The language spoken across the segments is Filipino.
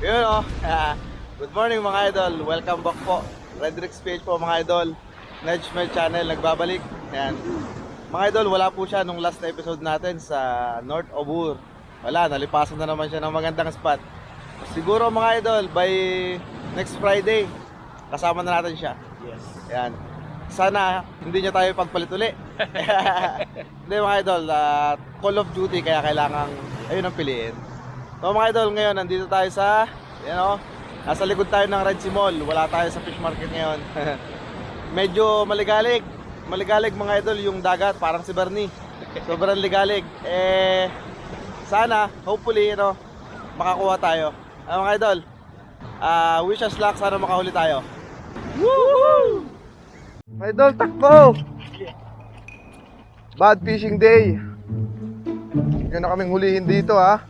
Yun o. Good morning mga idol. Welcome back po. Redrix page po mga idol. Naji channel nagbabalik. Ayan. Mga idol, wala po siya nung last na episode natin sa North Obur. Wala, nalipasan na naman siya ng magandang spot. Siguro mga idol, by next Friday, kasama na natin siya. Yes. Ayan. Sana hindi niya tayo pagpalit uli. Hindi mga idol, Call of Duty kaya kailangan ayun ang piliin. So mga idol, ngayon nandito tayo sa, nasa likod tayo ng Red Sea Mall. Wala tayo sa fish market ngayon. Medyo maligalig. Maligalig mga idol yung dagat, parang si Bernie. Sobrang ligalig. Sana, hopefully, makakuha tayo. Mga idol, wish us luck, sana makahuli tayo. Woohoo! Idol, takbo! Bad fishing day. Yan na kaming hulihin dito ha.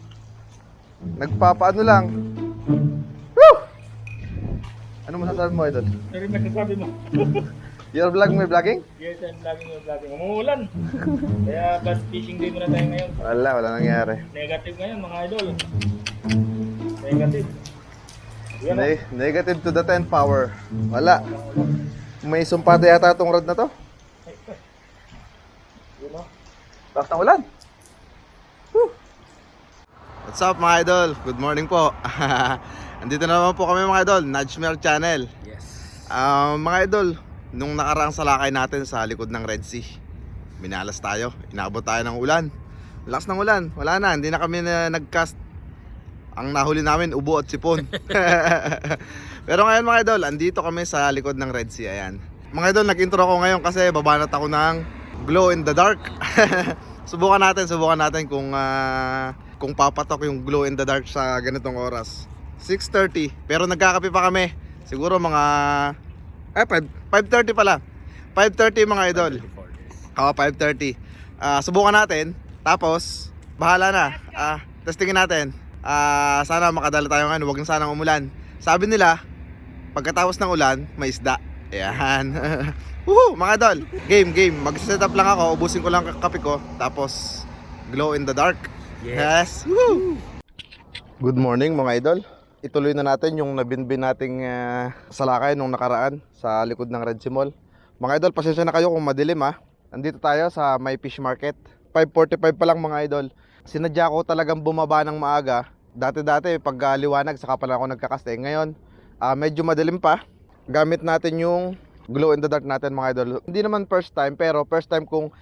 Nagpapaano lang. Woo! Ano masasabi mo, idol? Pero yung nagsasabi mo. Your vlog, may vlogging? Yes, I'm vlogging. Umuulan. Kaya bad fishing day muna tayo ngayon. Wala nangyari. Negative ngayon mga idol. Negative. Yan o. Negative to the 10th power. Wala. May sumpado yata itong rod na to. Yun o. Lakas ng ulan. Woo! What's up mga idol? Good morning po. Andito na naman po kami mga idol, Naji channel. Yes. Mga idol, nung nakaraang salakay natin sa likod ng Red Sea, minalas tayo, inabot tayo ng ulan. Lakas ng ulan, wala na, hindi na kami nag-cast. Ang nahuli namin, ubo at sipon. Pero ngayon mga idol, andito kami sa likod ng Red Sea, ayan. Mga idol, nag-intro ako ngayon kasi babanat ako ng glow in the dark. Subukan natin kung papatok yung glow in the dark sa ganitong oras. 6:30, pero nagkakape pa kami. Siguro mga 5:30 pala. 5:30 mga idol. Oo, 5:30. Subukan natin. Tapos, bahala na. Testingin natin. Sana makadala tayo ngayon. Huwag na sanang umulan. Sabi nila, pagkatapos ng ulan, may isda. Ayan. Woohoo, mga idol. Game. Mag-setup lang ako. Ubusin ko lang kape ko. Tapos, glow in the dark. Yes. Woohoo. Good morning mga idol. Ituloy na natin yung nabinbin nating salakay nung nakaraan sa likod ng Red Sea Mall. Mga idol, pasensya na kayo kung madilim ha. Andito tayo sa may fish market. 5:45 pa lang mga idol. Sinadya ko talagang bumaba ng maaga. Dati pag liwanag saka pala ako nagkakasting. Ngayon, medyo madilim pa. Gamit natin yung glow in the dark natin mga idol. Hindi naman first time, pero first time kong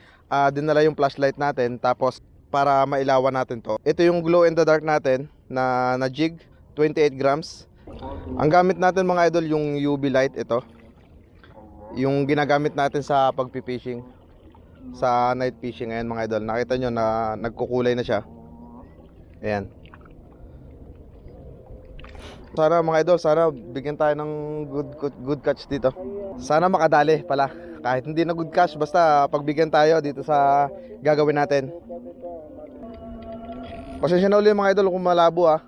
dinala yung flashlight natin. Tapos para mailawan natin to. Ito yung glow in the dark natin na jig. 28 grams. Ang gamit natin mga idol yung UV light ito. Yung ginagamit natin sa pagpipishing, sa night fishing. Ayan mga idol, nakita nyo na nagkukulay na siya. Ayan. Sana mga idol, sana bigyan tayo ng good catch dito. Sana makadali pala. Kahit hindi na good catch, basta pagbigyan tayo dito sa gagawin natin. Pasensya na ulit mga idol kung malabo ha.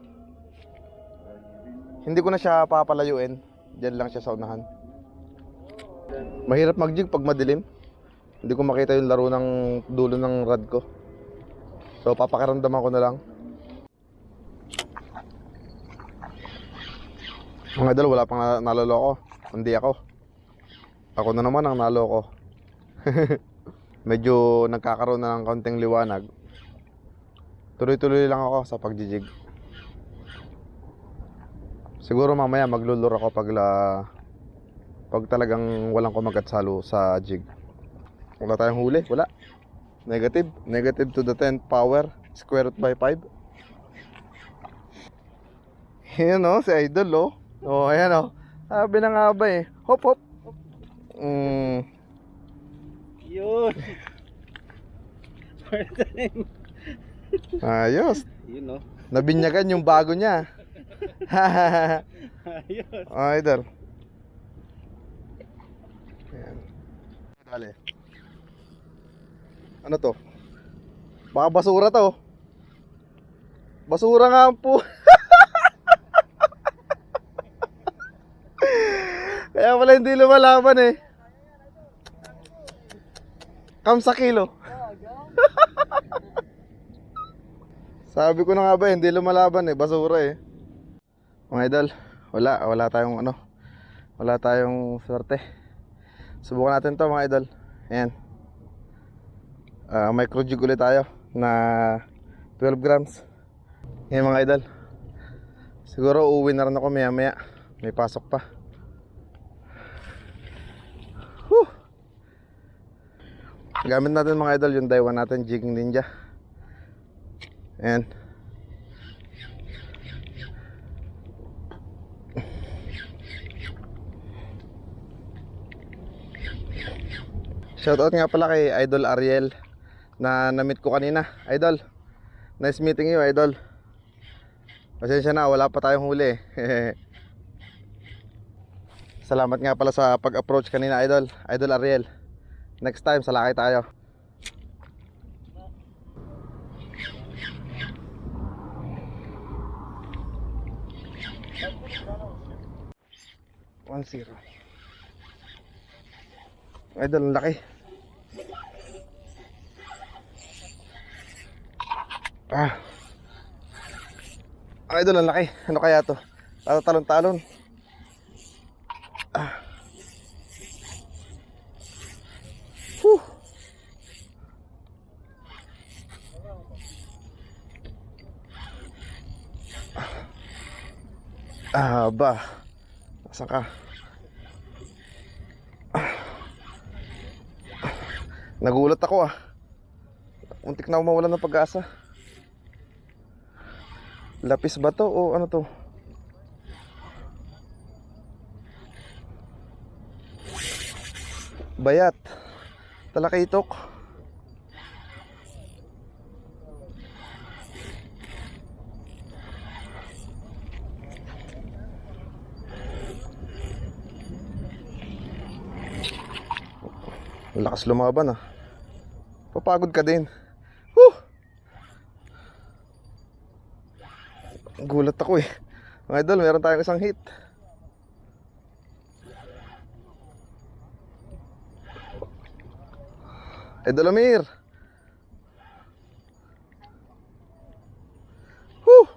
Hindi ko na siya papalayuin. Diyan lang siya sa unahan. Mahirap mag-jig pag madilim. Hindi ko makita yung laro ng dulo ng rod ko. So papakiramdaman ko na lang. Mga idol, wala pang naloloko. Hindi ako. Ako na naman ang naloko. Medyo nagkakaroon na ng kaunting liwanag. Tuloy-tuloy lang ako sa pagjijig. Siguro mamaya maglulure ako pag talagang walang kumagat sa jig. Wala tayong huli, wala. Negative to the 10th power, square root by 5. Yan o, si idol o. O, ayan o. Sabi na nga ba eh. Hop. Yun. Ayos. Yun o. Nabinyagan yung bago niya. Ayos. Oh, idol. Ayan. Dali. Ano to? Baka basura to. Basura nga po. Kaya pala hindi lumalaban eh. Kam sa kilo. Sabi ko na nga ba, hindi lumalaban eh, basura eh. Mga idol, wala tayong ano, wala tayong swerte. Subukan natin to mga idol. Ayan. Micro jig ulit tayo na 12 grams. Ayan mga idol. Siguro uuwi na rin ako maya maya. May pasok pa. Whew. Gamit natin mga idol yung Daiwa natin Jig Ninja. Ayan. Shoutout nga pala kay Idol Ariel na na-meet ko kanina. Idol, nice meeting you Idol. Pasensya na, wala pa tayong huli. Salamat nga pala sa pag-approach kanina Idol. Idol Ariel. Next time, salakay tayo. One zero. Idol, ang laki. Idol, ang laki. Ano kaya to? Talon-talon. Whew. Ba. Nasaan ka? Nagulat ako Muntik na ako mawalan ng pag-asa. Lapis ba to o ano to? Bayat. Talakitok. Lakas lumaban Papagod ka din. Whew! Gulat ako Mga idol, meron tayong isang hit. Idol Amir. Whew!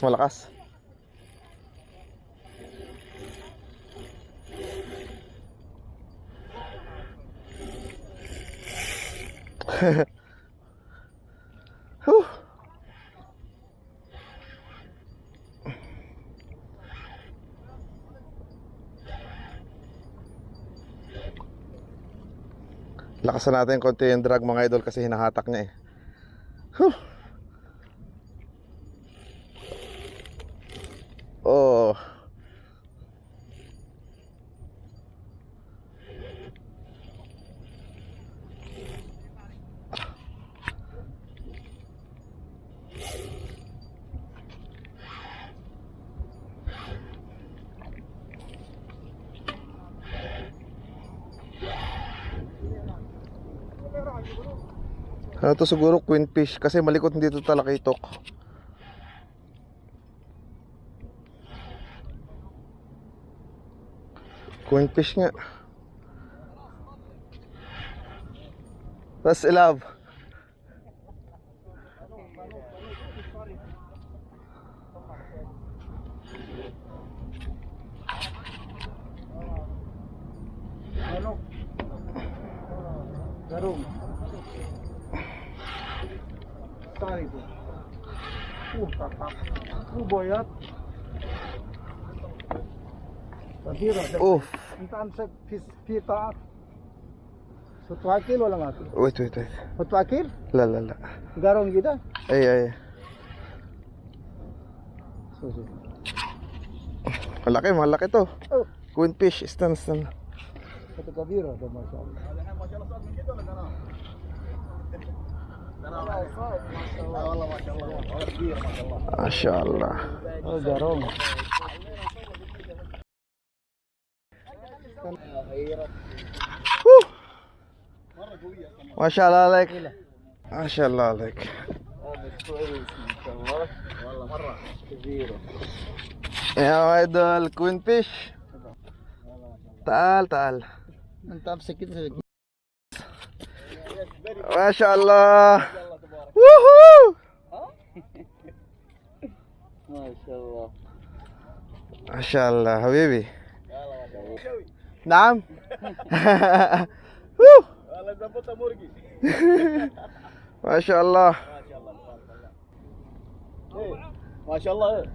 Malakas. Whew. Lakasan natin konti yung drag mga idol kasi hinahatak niya Whew. Oh. Ano to siguro queen fish kasi malikot hindi to talakitok. Queen fish nga. That's love. Garong. Sorry po. Tatak. Boyat. Oof. Intaan sa pita. So 2 kilo lang ato. Wait. O 2 kilo? La. Garong kita? Ay. So. Malaki to. Oh. Queen fish, stand. Ito kabira, mashallah. Masyaallah. Oh, garong. Masyaallah like. Masyaallah like. Yeah, idol, queen fish. Taal. Mantap sakit sakit. Mashallah. Woohoo! Mashallah. Mashallah, habibi. Naam. Woo! Wala zabot ang murgi. Mashallah. ما شاء الله.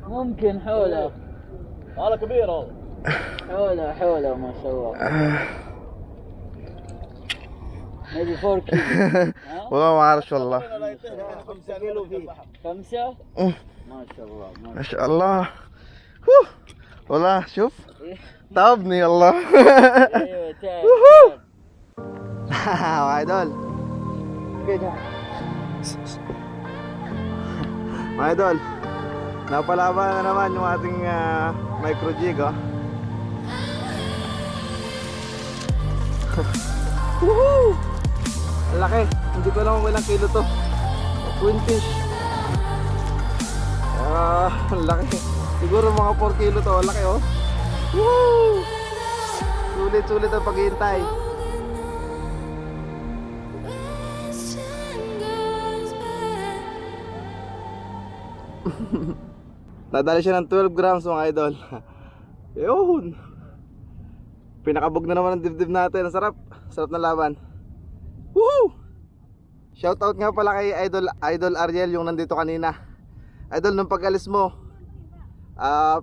ممكن حوله هذا كبير هذا. حوله ما شاء الله. maybe 4 كيلو. والله ما اعرف والله. 5 كيلو فيه. 5 ما شاء الله ما شاء الله. والله شوف تعبني الله. ايوه تعب. Idol. Mga idol, napalaban na naman yung ating micro jig, oh. Woohoo! Ang laki, hindi ko alam kung ilang kilo to. Queen fish. Ang laki. Siguro mga 4 kilo to, ang laki, oh. Woohoo! Sulit-sulit ang paghihintay. Nadali siya ng 12 grams mga idol. Yun. Pinakabog na naman ang dibdib natin. Ang sarap. Sarap na laban. Woohoo! Shoutout nga pala kay Idol Ariel yung nandito kanina. Idol, nung pag-alis mo,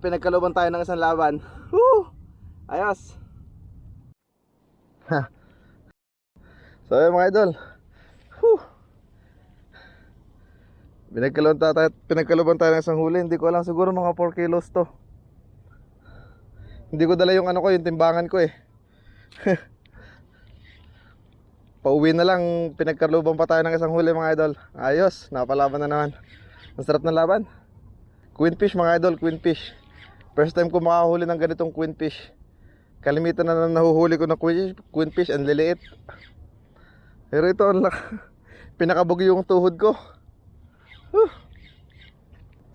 pinagkaluban tayo ng isang laban. Woo! Ayos. So yun mga idol. Woo! Pinagkaluban tayo ng isang huli. Hindi ko alam, siguro mga 4 kilos to. Hindi ko dala yung ano ko, yung timbangan ko eh. Pauwi na lang, pinagkaluban pa tayo ng isang huli mga idol. Ayos, napalaban na naman. Ang sarap ng laban. Queen fish mga idol, queen fish. First time ko makahuli ng ganitong queen fish. Kalimitan na nahuhuli ko ng queen fish, ang liliit. Pero ito, pinakabog yung tuhod ko.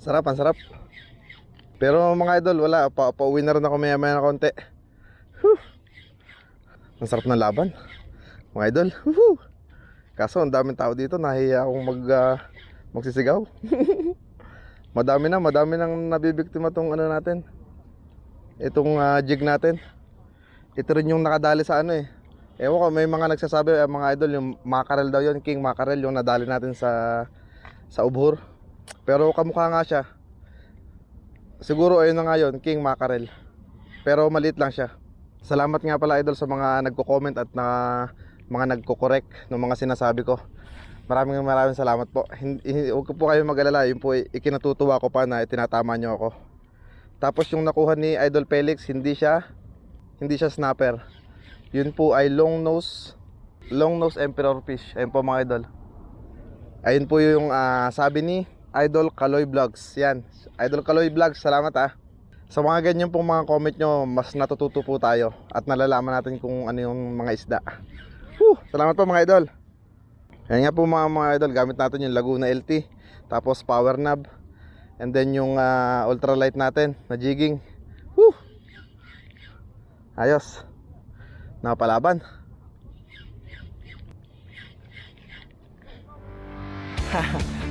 Sarap, ang sarap. Pero mga idol, wala, pauwi na rin ako maya-maya na konti. Ang sarap ng laban mga idol. Kaso ang daming tao dito, nahiya akong magsisigaw. Madami nang nabibiktima tong ano natin, itong jig natin. Ito rin yung nakadali sa ano eh. Ewan ko, may mga nagsasabi mga idol, yung mackerel daw yun, king mackerel yung nadali natin sa ubhur. Pero kamukha nga siya. Siguro ayun na nga yun, king mackerel. Pero maliit lang siya. Salamat nga pala idol sa mga nagko-comment at mga nagko-correct ng mga sinasabi ko. Maraming salamat po. Huwag po kayo mag-alala, yun po ikinatutuwa ko pa na tinatama nyo ako. Tapos yung nakuha ni Idol Felix, hindi siya snapper. Yun po ay long nose emperor fish. Ayun po mga idol. Ayun po yung sabi ni Idol Kaloy Vlogs. Yan, Idol Kaloy Vlogs, salamat ah. Sa mga ganyan pong mga comment nyo, mas natututo po tayo at nalalaman natin kung ano yung mga isda. Salamat po mga idol. Yan nga po mga idol, gamit natin yung Laguna LT, tapos power knob, and then yung ultralight natin na jigging. Ayos, napalaban.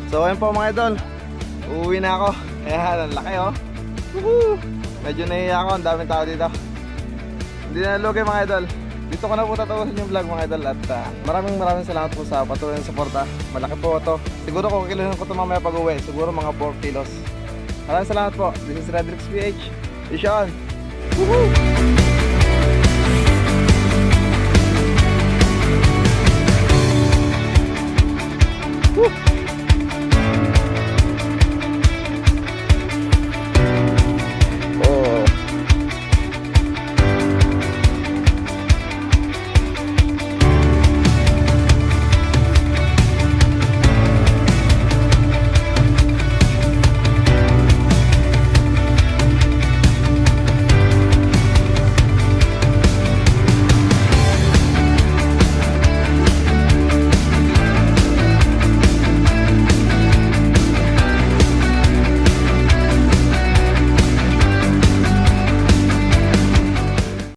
So ayun po mga idol, uuwi na ako. Ayan, ang laki oh. Woohoo! Medyo nahiya ako, ang daming tao dito. Hindi na nalugay mga idol. Dito ko na po tatapusin yung vlog mga idol. At maraming salamat po sa patuloy ng suporta. Malaki po ito. Siguro kung kiluhin ko ito mamaya pag uwi, siguro mga 4 kilos. Maraming salamat po. This is Redrix PH. Ishaan! Woohoo! Woo!